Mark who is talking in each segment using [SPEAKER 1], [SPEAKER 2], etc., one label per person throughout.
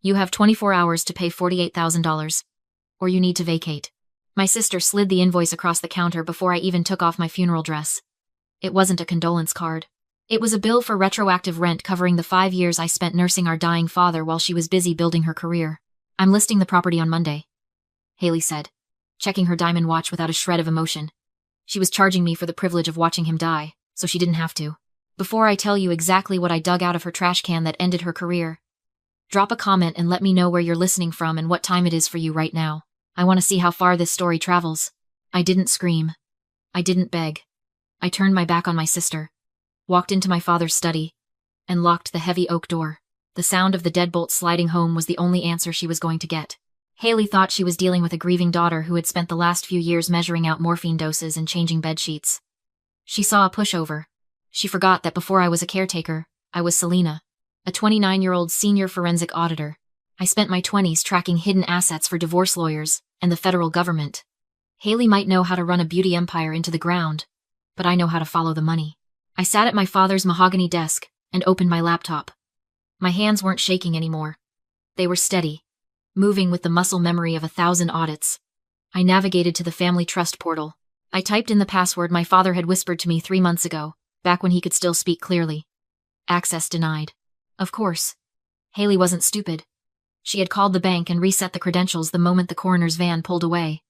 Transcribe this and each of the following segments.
[SPEAKER 1] You have 24 hours to pay $48,000. Or you need to vacate. My sister slid the invoice across the counter before I even took off my funeral dress. It wasn't a condolence card. It was a bill for retroactive rent covering the 5 years I spent nursing our dying father while she was busy building her career. I'm listing the property on Monday, Haley said, checking her diamond watch without a shred of emotion. She was charging me for the privilege of watching him die, so she didn't have to. Before I tell you exactly what I dug out of her trash can that ended her career, drop a comment and let me know where you're listening from and what time it is for you right now. I want to see how far this story travels. I didn't scream. I didn't beg. I turned my back on my sister, walked into my father's study, and locked the heavy oak door. The sound of the deadbolt sliding home was the only answer she was going to get. Haley thought she was dealing with a grieving daughter who had spent the last few years measuring out morphine doses and changing bed sheets. She saw a pushover. She forgot that before I was a caretaker, I was Selena, a 29-year-old senior forensic auditor. I spent my 20s tracking hidden assets for divorce lawyers and the federal government. Haley might know how to run a beauty empire into the ground, but I know how to follow the money. I sat at my father's mahogany desk and opened my laptop. My hands weren't shaking anymore. They were steady, moving with the muscle memory of 1,000 audits. I navigated to the family trust portal. I typed in the password my father had whispered to me 3 months ago, back when he could still speak clearly. Access denied. Of course. Haley wasn't stupid. She had called the bank and reset the credentials the moment the coroner's van pulled away.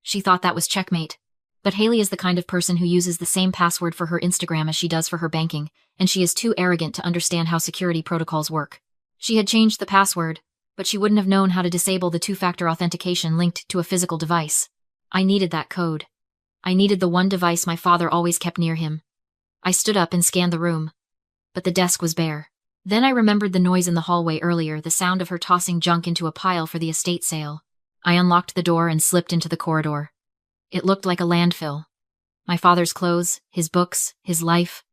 [SPEAKER 1] She thought that was checkmate. But Haley is the kind of person who uses the same password for her Instagram as she does for her banking, and she is too arrogant to understand how security protocols work. She had changed the password, but she wouldn't have known how to disable the two-factor authentication linked to a physical device. I needed that code. I needed the one device my father always kept near him. I stood up and scanned the room, but the desk was bare. Then I remembered the noise in the hallway earlier, the sound of her tossing junk into a pile for the estate sale. I unlocked the door and slipped into the corridor. It looked like a landfill. My father's clothes, his books, his life,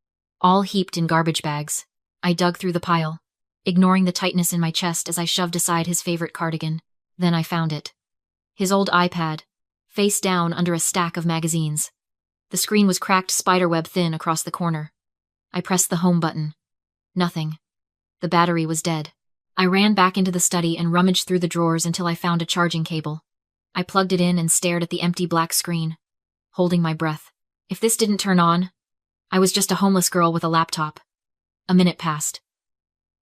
[SPEAKER 1] all heaped in garbage bags. I dug through the pile, ignoring the tightness in my chest as I shoved aside his favorite cardigan. Then I found it. His old iPad, face down under a stack of magazines. The screen was cracked spiderweb thin across the corner. I pressed the home button. Nothing. The battery was dead. I ran back into the study and rummaged through the drawers until I found a charging cable. I plugged it in and stared at the empty black screen, holding my breath. If this didn't turn on, I was just a homeless girl with a laptop. A minute passed.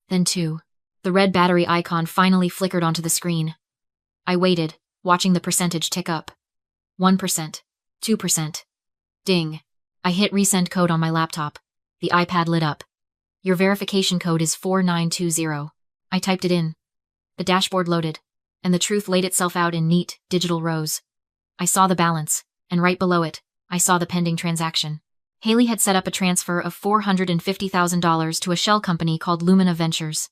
[SPEAKER 1] Then 2. The red battery icon finally flickered onto the screen. I waited, watching the percentage tick up. 1%. 2%. Ding. I hit resend code on my laptop. The iPad lit up. Your verification code is 4920. I typed it in. The dashboard loaded, and the truth laid itself out in neat, digital rows. I saw the balance, and right below it, I saw the pending transaction. Haley had set up a transfer of $450,000 to a shell company called Lumina Ventures.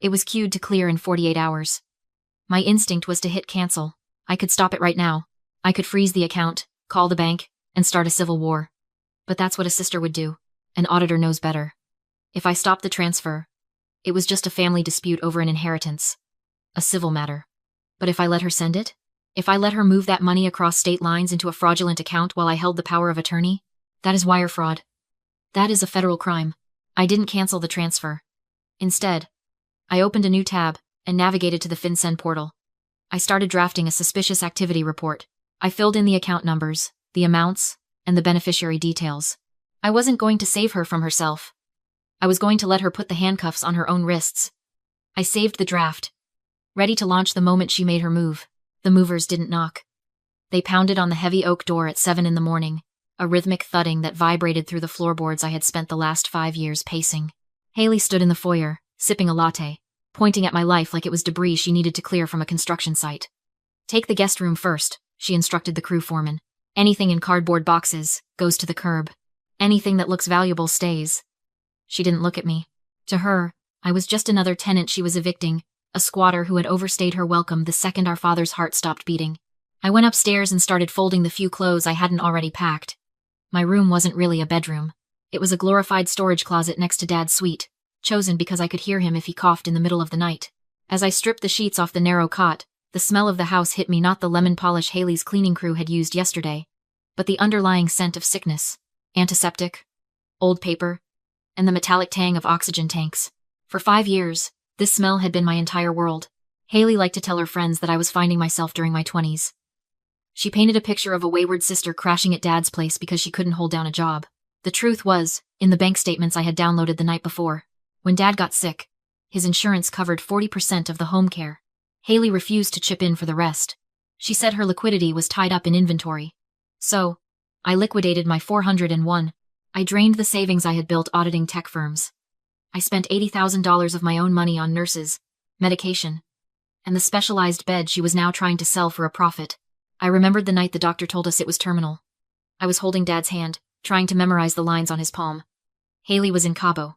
[SPEAKER 1] It was queued to clear in 48 hours. My instinct was to hit cancel. I could stop it right now. I could freeze the account, call the bank, and start a civil war. But that's what a sister would do. An auditor knows better. If I stopped the transfer, it was just a family dispute over an inheritance. A civil matter. But if I let her send it? If I let her move that money across state lines into a fraudulent account while I held the power of attorney? That is wire fraud. That is a federal crime. I didn't cancel the transfer. Instead, I opened a new tab and navigated to the FinCEN portal. I started drafting a suspicious activity report. I filled in the account numbers, the amounts, and the beneficiary details. I wasn't going to save her from herself. I was going to let her put the handcuffs on her own wrists. I saved the draft, ready to launch the moment she made her move. The movers didn't knock. They pounded on the heavy oak door at 7 in the morning, a rhythmic thudding that vibrated through the floorboards I had spent the last 5 years pacing. Haley stood in the foyer, sipping a latte, pointing at my life like it was debris she needed to clear from a construction site. Take the guest room first, she instructed the crew foreman. Anything in cardboard boxes goes to the curb. Anything that looks valuable stays. She didn't look at me. To her, I was just another tenant she was evicting, a squatter who had overstayed her welcome the second our father's heart stopped beating. I went upstairs and started folding the few clothes I hadn't already packed. My room wasn't really a bedroom. It was a glorified storage closet next to Dad's suite, chosen because I could hear him if he coughed in the middle of the night. As I stripped the sheets off the narrow cot, the smell of the house hit me, not the lemon polish Haley's cleaning crew had used yesterday, but the underlying scent of sickness, antiseptic, old paper, and the metallic tang of oxygen tanks. For 5 years, This smell had been my entire world. Haley liked to tell her friends that I was finding myself during my 20s. She painted a picture of a wayward sister crashing at Dad's place because she couldn't hold down a job. The truth was, in the bank statements I had downloaded the night before, when Dad got sick, his insurance covered 40% of the home care. Haley refused to chip in for the rest. She said her liquidity was tied up in inventory. So, I liquidated my 401. I drained the savings I had built auditing tech firms. I spent $80,000 of my own money on nurses, medication, and the specialized bed she was now trying to sell for a profit. I remembered the night the doctor told us it was terminal. I was holding Dad's hand, trying to memorize the lines on his palm. Haley was in Cabo.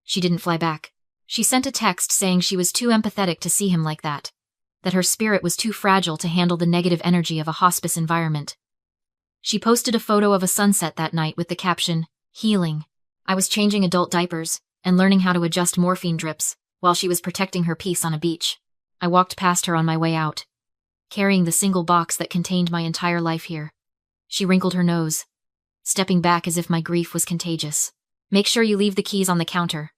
[SPEAKER 1] She didn't fly back. She sent a text saying she was too empathetic to see him like that her spirit was too fragile to handle the negative energy of a hospice environment. She posted a photo of a sunset that night with the caption, "Healing." I was changing adult diapers and learning how to adjust morphine drips while she was protecting her peace on a beach. I walked past her on my way out, carrying the single box that contained my entire life here. She wrinkled her nose, stepping back as if my grief was contagious. "Make sure you leave the keys on the counter,"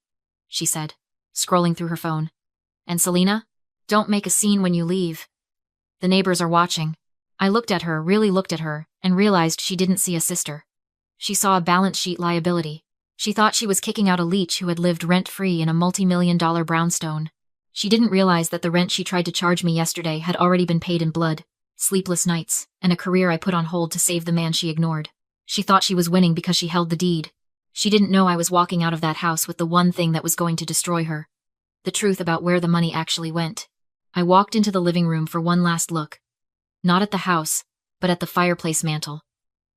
[SPEAKER 1] she said, scrolling through her phone. "And Selena, don't make a scene when you leave. The neighbors are watching." I looked at her, really looked at her, and realized she didn't see a sister. She saw a balance sheet liability. She thought she was kicking out a leech who had lived rent-free in a multi-million-dollar brownstone. She didn't realize that the rent she tried to charge me yesterday had already been paid in blood, sleepless nights, and a career I put on hold to save the man she ignored. She thought she was winning because she held the deed. She didn't know I was walking out of that house with the one thing that was going to destroy her: the truth about where the money actually went. I walked into the living room for one last look. Not at the house, but at the fireplace mantel.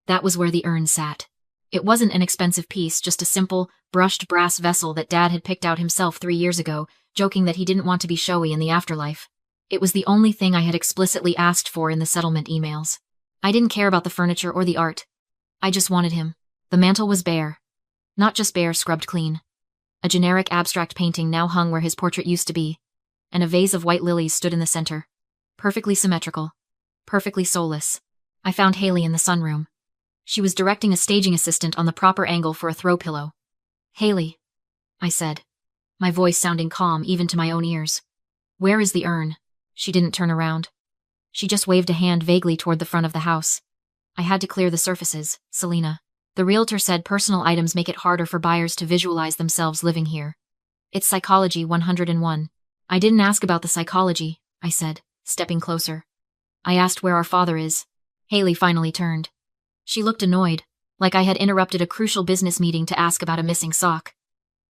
[SPEAKER 1] That was where the urn sat. It wasn't an expensive piece, just a simple, brushed brass vessel that Dad had picked out himself 3 years ago, joking that he didn't want to be showy in the afterlife. It was the only thing I had explicitly asked for in the settlement emails. I didn't care about the furniture or the art. I just wanted him. The mantel was bare. Not just bare, scrubbed clean. A generic abstract painting now hung where his portrait used to be, and a vase of white lilies stood in the center. Perfectly symmetrical. Perfectly soulless. I found Haley in the sunroom. She was directing a staging assistant on the proper angle for a throw pillow. "Haley," I said, my voice sounding calm even to my own ears. "Where is the urn?" She didn't turn around. She just waved a hand vaguely toward the front of the house. "I had to clear the surfaces, Selena. The realtor said personal items make it harder for buyers to visualize themselves living here. It's psychology 101. "I didn't ask about the psychology," I said, stepping closer. "I asked where our father is." Haley finally turned. She looked annoyed, like I had interrupted a crucial business meeting to ask about a missing sock.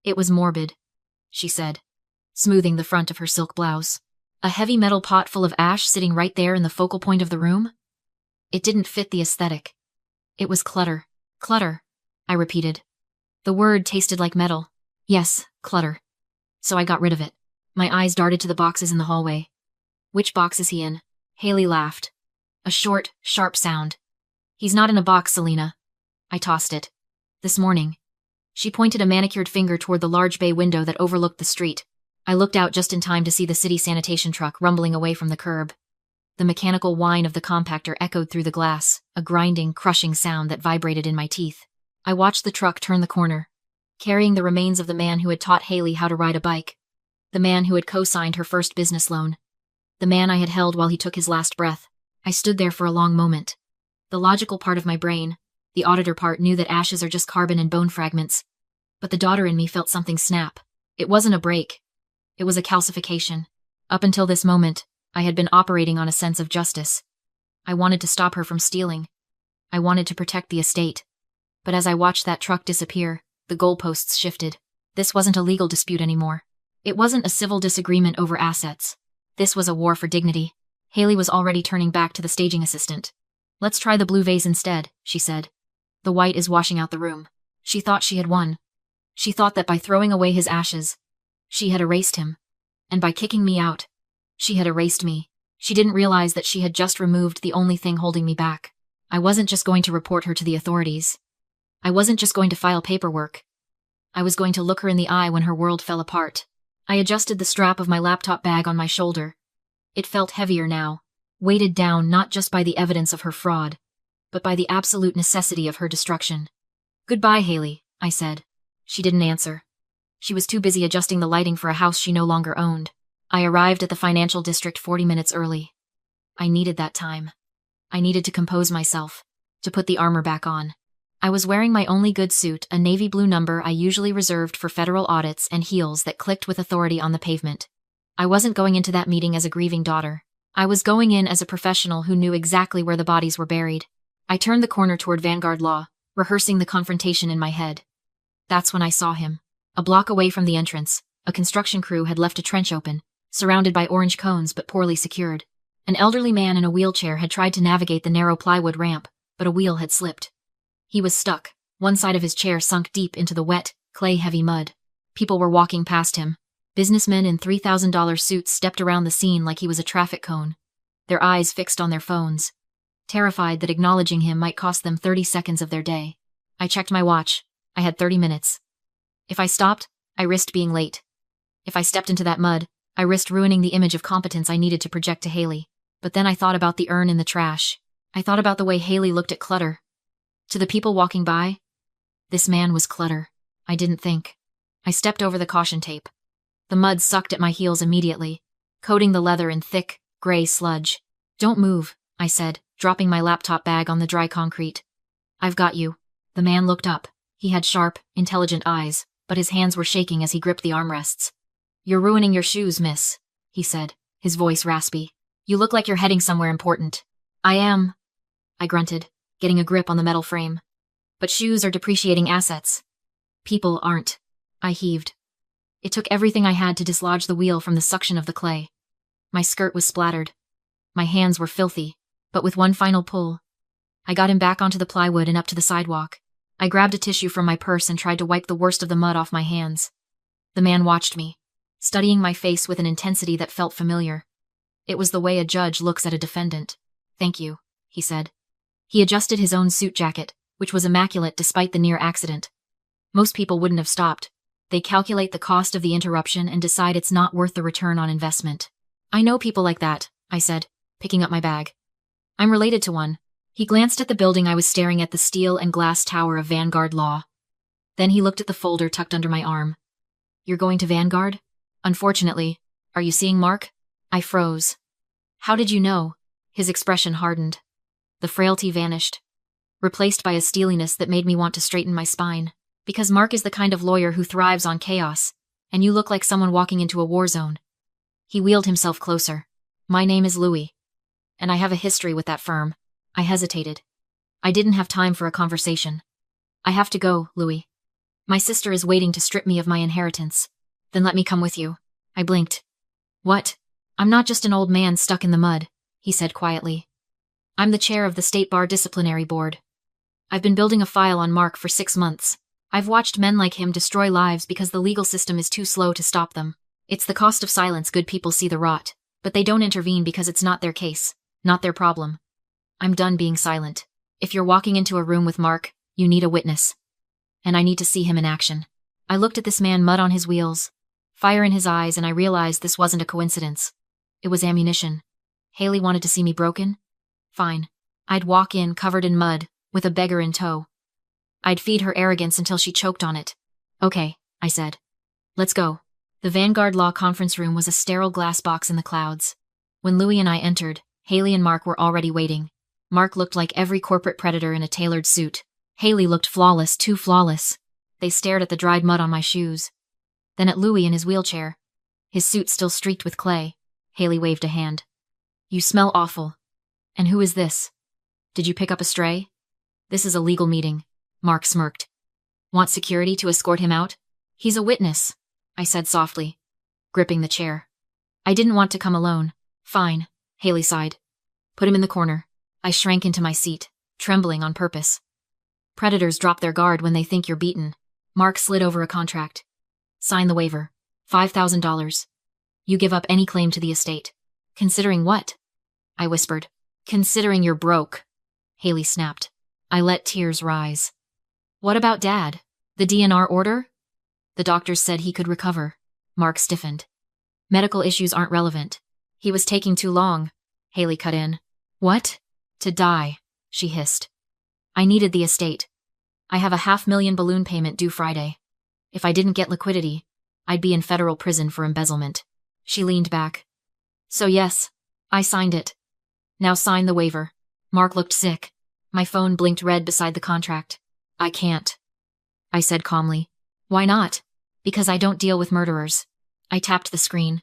[SPEAKER 1] "It was morbid," she said, smoothing the front of her silk blouse. A heavy metal pot full of ash sitting right there in the focal point of the room? It didn't fit the aesthetic. It was clutter. "Clutter," I repeated. The word tasted like metal. Yes, clutter. So I got rid of it. My eyes darted to the boxes in the hallway. "Which box is he in?" Haley laughed. A short, sharp sound. "He's not in a box, Selena." I tossed it. "This morning." She pointed a manicured finger toward the large bay window that overlooked the street. I looked out just in time to see the city sanitation truck rumbling away from the curb. The mechanical whine of the compactor echoed through the glass, a grinding, crushing sound that vibrated in my teeth. I watched the truck turn the corner, carrying the remains of the man who had taught Haley how to ride a bike. The man who had co-signed her first business loan. The man I had held while he took his last breath. I stood there for a long moment. The logical part of my brain, the auditor part, knew that ashes are just carbon and bone fragments. But the daughter in me felt something snap. It wasn't a break. It was a calcification. Up until this moment, I had been operating on a sense of justice. I wanted to stop her from stealing. I wanted to protect the estate. But as I watched that truck disappear, the goalposts shifted. This wasn't a legal dispute anymore. It wasn't a civil disagreement over assets. This was a war for dignity. Haley was already turning back to the staging assistant. "Let's try the blue vase instead," she said. "The white is washing out the room." She thought she had won. She thought that by throwing away his ashes, she had erased him. And by kicking me out, she had erased me. She didn't realize that she had just removed the only thing holding me back. I wasn't just going to report her to the authorities. I wasn't just going to file paperwork. I was going to look her in the eye when her world fell apart. I adjusted the strap of my laptop bag on my shoulder. It felt heavier now, weighted down not just by the evidence of her fraud, but by the absolute necessity of her destruction. "Goodbye, Haley," I said. She didn't answer. She was too busy adjusting the lighting for a house she no longer owned. I arrived at the financial district 40 minutes early. I needed that time. I needed to compose myself, to put the armor back on. I was wearing my only good suit, a navy blue number I usually reserved for federal audits, and heels that clicked with authority on the pavement. I wasn't going into that meeting as a grieving daughter. I was going in as a professional who knew exactly where the bodies were buried. I turned the corner toward Vanguard Law, rehearsing the confrontation in my head. That's when I saw him. A block away from the entrance, a construction crew had left a trench open, surrounded by orange cones but poorly secured. An elderly man in a wheelchair had tried to navigate the narrow plywood ramp, but a wheel had slipped. He was stuck, one side of his chair sunk deep into the wet, clay-heavy mud. People were walking past him. Businessmen in $3,000 suits stepped around the scene like he was a traffic cone, their eyes fixed on their phones, terrified that acknowledging him might cost them 30 seconds of their day. I checked my watch. I had 30 minutes. If I stopped, I risked being late. If I stepped into that mud, I risked ruining the image of competence I needed to project to Haley. But then I thought about the urn in the trash. I thought about the way Haley looked at clutter. To the people walking by, this man was clutter. I didn't think. I stepped over the caution tape. The mud sucked at my heels immediately, coating the leather in thick, gray sludge. Don't move, I said, dropping my laptop bag on the dry concrete. I've got you. The man looked up. He had sharp, intelligent eyes, but his hands were shaking as he gripped the armrests. You're ruining your shoes, miss, he said, his voice raspy. You look like you're heading somewhere important. I am, I grunted, getting a grip on the metal frame. But shoes are depreciating assets. People aren't. I heaved. It took everything I had to dislodge the wheel from the suction of the clay. My skirt was splattered. My hands were filthy, but with one final pull, I got him back onto the plywood and up to the sidewalk. I grabbed a tissue from my purse and tried to wipe the worst of the mud off my hands. The man watched me, studying my face with an intensity that felt familiar. It was the way a judge looks at a defendant. Thank you, he said. He adjusted his own suit jacket, which was immaculate despite the near accident. Most people wouldn't have stopped. They calculate the cost of the interruption and decide it's not worth the return on investment. I know people like that, I said, picking up my bag. I'm related to one. He glanced at the building I was staring at, the steel and glass tower of Vanguard Law. Then he looked at the folder tucked under my arm. You're going to Vanguard? Unfortunately. Are you seeing Mark? I froze. How did you know? His expression hardened. The frailty vanished, replaced by a steeliness that made me want to straighten my spine. Because Mark is the kind of lawyer who thrives on chaos, and you look like someone walking into a war zone. He wheeled himself closer. My name is Louis, and I have a history with that firm. I hesitated. I didn't have time for a conversation. I have to go, Louis. My sister is waiting to strip me of my inheritance. Then let me come with you. I blinked. What? I'm not just an old man stuck in the mud, he said quietly. I'm the chair of the State Bar Disciplinary Board. I've been building a file on Mark for 6 months. I've watched men like him destroy lives because the legal system is too slow to stop them. It's the cost of silence. Good people see the rot, but they don't intervene because it's not their case, not their problem. I'm done being silent. If you're walking into a room with Mark, you need a witness. And I need to see him in action. I looked at this man, mud on his wheels, fire in his eyes, and I realized this wasn't a coincidence. It was ammunition. Haley wanted to see me broken? Fine. I'd walk in covered in mud, with a beggar in tow. I'd feed her arrogance until she choked on it. Okay, I said. Let's go. The Vanguard Law conference room was a sterile glass box in the clouds. When Louis and I entered, Haley and Mark were already waiting. Mark looked like every corporate predator in a tailored suit. Haley looked flawless, too flawless. They stared at the dried mud on my shoes. Then at Louis in his wheelchair. His suit still streaked with clay. Haley waved a hand. You smell awful. And who is this? Did you pick up a stray? This is a legal meeting. Mark smirked. Want security to escort him out? He's a witness, I said softly, gripping the chair. I didn't want to come alone. Fine, Haley sighed. Put him in the corner. I shrank into my seat, trembling on purpose. Predators drop their guard when they think you're beaten. Mark slid over a contract. Sign the waiver. $5,000. You give up any claim to the estate. Considering what? I whispered. Considering you're broke. Haley snapped. I let tears rise. What about Dad? The DNR order? The doctors said he could recover. Mark stiffened. Medical issues aren't relevant. He was taking too long. Haley cut in. What? To die, she hissed. I needed the estate. I have a $500,000 balloon payment due Friday. If I didn't get liquidity, I'd be in federal prison for embezzlement. She leaned back. So yes, I signed it. Now sign the waiver. Mark looked sick. My phone blinked red beside the contract. I can't, I said calmly. Why not? Because I don't deal with murderers. I tapped the screen.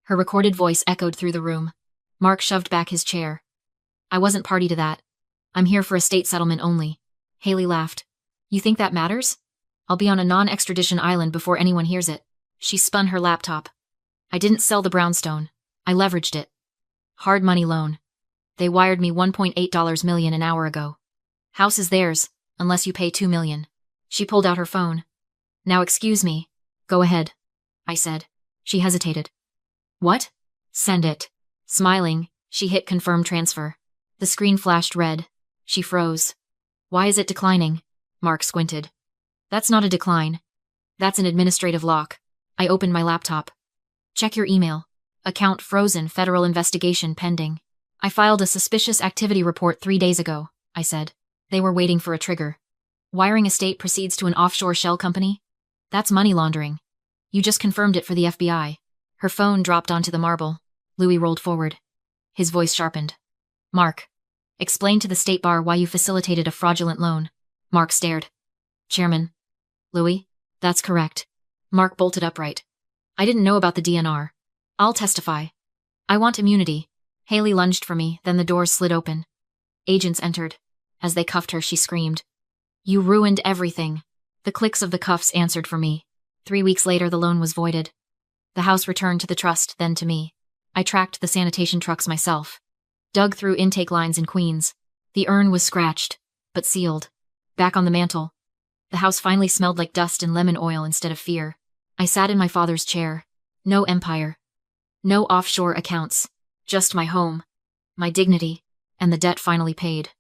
[SPEAKER 1] Her recorded voice echoed through the room. Mark shoved back his chair. I wasn't party to that. I'm here for estate settlement only. Haley laughed. You think that matters? I'll be on a non-extradition island before anyone hears it. She spun her laptop. I didn't sell the brownstone. I leveraged it. Hard money loan. They wired me $1.8 million an hour ago. House is theirs, unless you pay $2 million. She pulled out her phone. Now excuse me. Go ahead, I said. She hesitated. What? Send it. Smiling, she hit confirm transfer. The screen flashed red. She froze. Why is it declining? Mark squinted. That's not a decline. That's an administrative lock. I opened my laptop. Check your email. Account frozen, federal investigation pending. I filed a suspicious activity report 3 days ago, I said. They were waiting for a trigger. Wiring estate proceeds to an offshore shell company? That's money laundering. You just confirmed it for the FBI. Her phone dropped onto the marble. Louis rolled forward. His voice sharpened. Mark, explain to the State Bar why you facilitated a fraudulent loan. Mark stared. Chairman. Louis? That's correct. Mark bolted upright. I didn't know about the DNR. I'll testify. I want immunity. Haley lunged for me, then the doors slid open. Agents entered. As they cuffed her, she screamed. You ruined everything. The clicks of the cuffs answered for me. 3 weeks later, the loan was voided. The house returned to the trust, then to me. I tracked the sanitation trucks myself. Dug through intake lines in Queens. The urn was scratched, but sealed. Back on the mantel. The house finally smelled like dust and lemon oil instead of fear. I sat in my father's chair. No empire. No offshore accounts. Just my home. My dignity. And the debt finally paid.